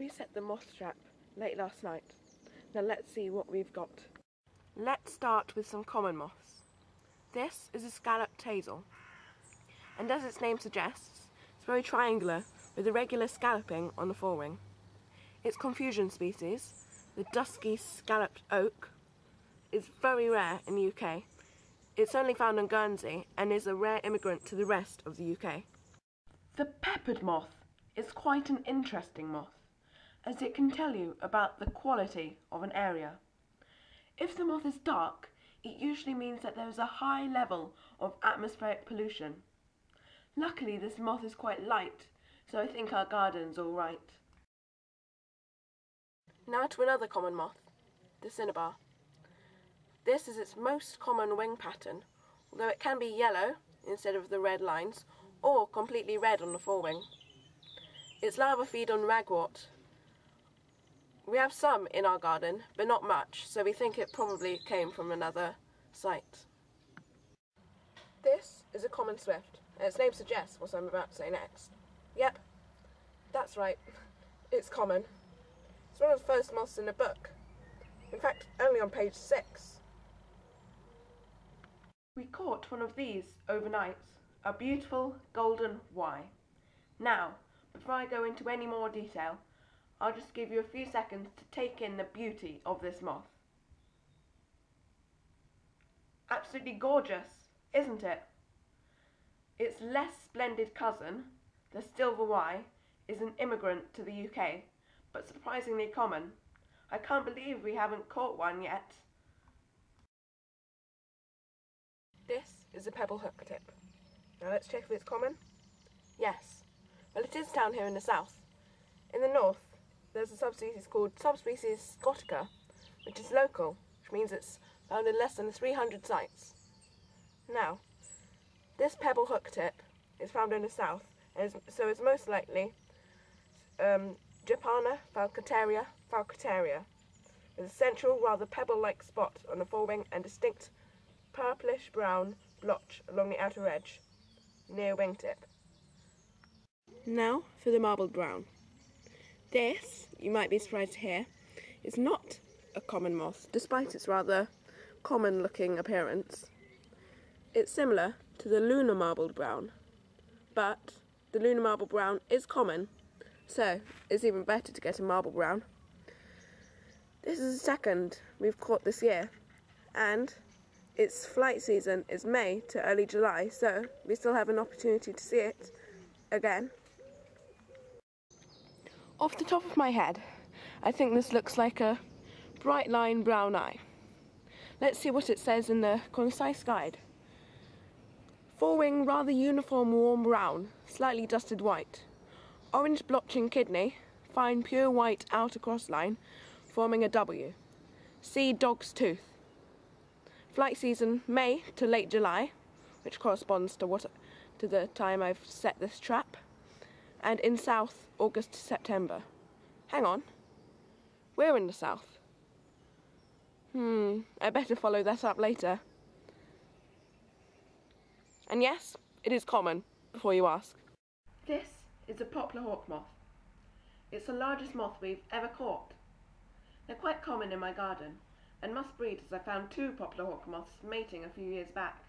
We set the moth trap late last night. Now let's see what we've got. Let's start with some common moths. This is a scalloped hazel, and as its name suggests, it's very triangular with irregular scalloping on the forewing. Its confusion species, the dusky scalloped oak, is very rare in the UK. It's only found on Guernsey and is a rare immigrant to the rest of the UK. The peppered moth is quite an interesting moth, as it can tell you about the quality of an area. If the moth is dark, it usually means that there is a high level of atmospheric pollution. Luckily, this moth is quite light, so I think our garden's all right. Now to another common moth, the cinnabar. This is its most common wing pattern, although it can be yellow instead of the red lines, or completely red on the forewing. Its larvae feed on ragwort. We have some in our garden, but not much, so we think it probably came from another site. This is a common swift, and its name suggests what I'm about to say next. Yep, that's right, it's common. It's one of the first moths in the book. In fact, only on page 6. We caught one of these overnight, a beautiful golden Y. Now, before I go into any more detail, I'll just give you a few seconds to take in the beauty of this moth. Absolutely gorgeous, isn't it? Its less splendid cousin, the silver Y, is an immigrant to the UK, but surprisingly common. I can't believe we haven't caught one yet. This is a pebble hook tip. Now let's check if it's common. Yes. Well, it is down here in the south. In the north, there's a subspecies called subspecies scotica, which is local, which means it's found in less than 300 sites. Now, this pebble hook tip is found in the south, and so it's most likely Japana falcateria, with a central, rather pebble-like spot on the forewing and distinct purplish-brown blotch along the outer edge, near wingtip. Now for the marbled brown. This, you might be surprised to hear, is not a common moth, despite its rather common-looking appearance. It's similar to the lunar marbled brown, but the lunar marbled brown is common, so it's even better to get a marble brown. This is the second we've caught this year, and its flight season is May to early July, so we still have an opportunity to see it again. Off the top of my head, I think this looks like a bright line brown eye. Let's see what it says in the concise guide. Forewing rather uniform warm brown, slightly dusted white. Orange blotching kidney, fine pure white outer cross line, forming a W. See dog's tooth. Flight season May to late July, which corresponds to the time I've set this trap. And in south, August to September. Hang on, we're in the south. I better follow that up later. And yes, it is common, before you ask. This is a poplar hawk-moth. It's the largest moth we've ever caught. They're quite common in my garden, and must breed as I found 2 poplar hawk-moths mating a few years back.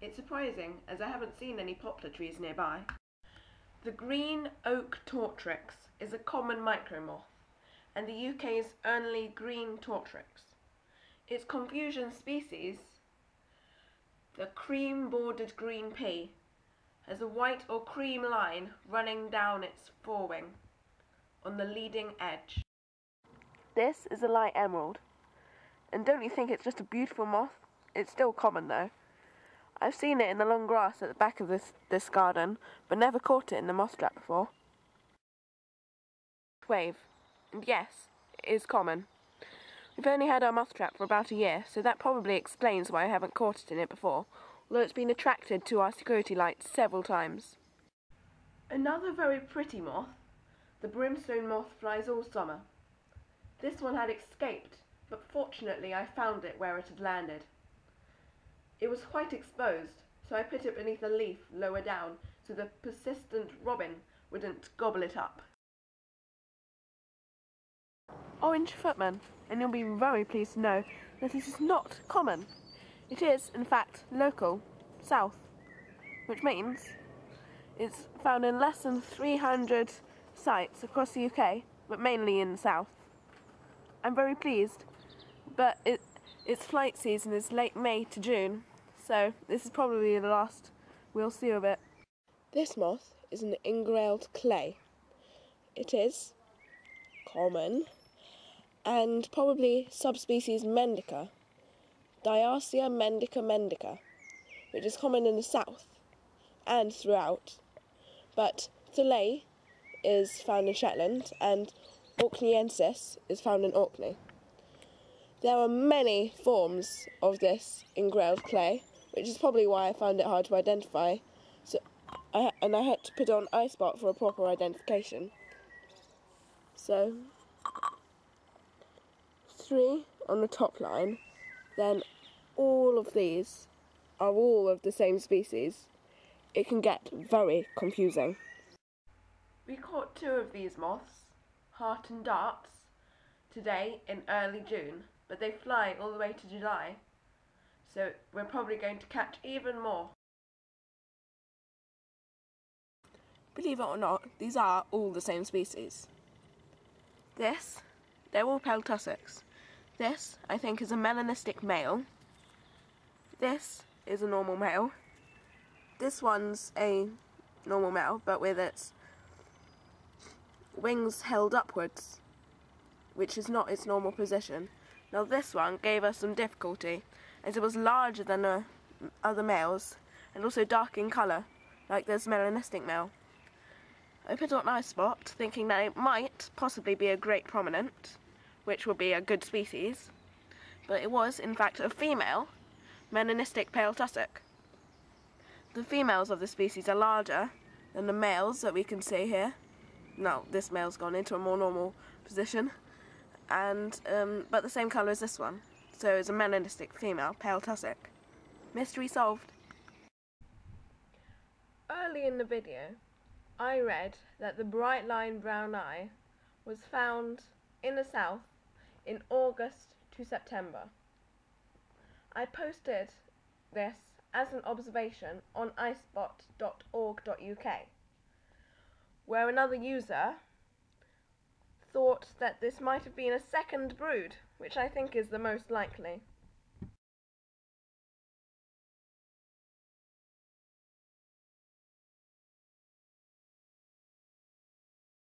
It's surprising, as I haven't seen any poplar trees nearby. The green oak tortrix is a common micromoth, and the UK's only green tortrix. Its confusion species, the cream-bordered green pea, has a white or cream line running down its forewing on the leading edge. This is a light emerald, and don't you think it's just a beautiful moth? It's still common though. I've seen it in the long grass at the back of this garden, but never caught it in the moth trap before. Wave. And yes, it is common. We've only had our moth trap for about a year, so that probably explains why I haven't caught it in it before, although it's been attracted to our security lights several times. Another very pretty moth, the brimstone moth, flies all summer. This one had escaped, but fortunately I found it where it had landed. It was quite exposed, so I put it beneath a leaf lower down so the persistent robin wouldn't gobble it up. orange footman, and you'll be very pleased to know that it is not common. It is, in fact, local, south, which means it's found in less than 300 sites across the UK, but mainly in the south. I'm very pleased, but its flight season is late May to June, so this is probably the last we'll see of it. This moth is an engrailed clay. It is common and probably subspecies mendica, Diarcia mendica, which is common in the south and throughout, but Thelay is found in Shetland and Orkneyensis is found in Orkney. There are many forms of this engrailed clay, which is probably why I found it hard to identify, I had to put on iSpot for a proper identification. So, 3 on the top line, then all of these are all of the same species. It can get very confusing. We caught 2 of these moths, Heart and Darts, today in early June, but they fly all the way to July, so we're probably going to catch even more. Believe it or not, these are all the same species. They're all pale tussocks. This, I think, is a melanistic male. This is a normal male. This one's a normal male, but with its wings held upwards, which is not its normal position. Now this one gave us some difficulty, as it was larger than the other males, and also dark in colour, like this melanistic male. I put on iSpot, thinking that it might possibly be a great prominent, which would be a good species, but it was, in fact, a female melanistic pale tussock. The females of the species are larger than the males that we can see here. No, this male's gone into a more normal position, and but the same colour as this one, so it's a melanistic female pale tussock. Mystery solved. Early in the video, I read that the bright line brown eye was found in the south in August to September. I posted this as an observation on ispot.org.uk, where another user thought that this might have been a second brood, which I think is the most likely.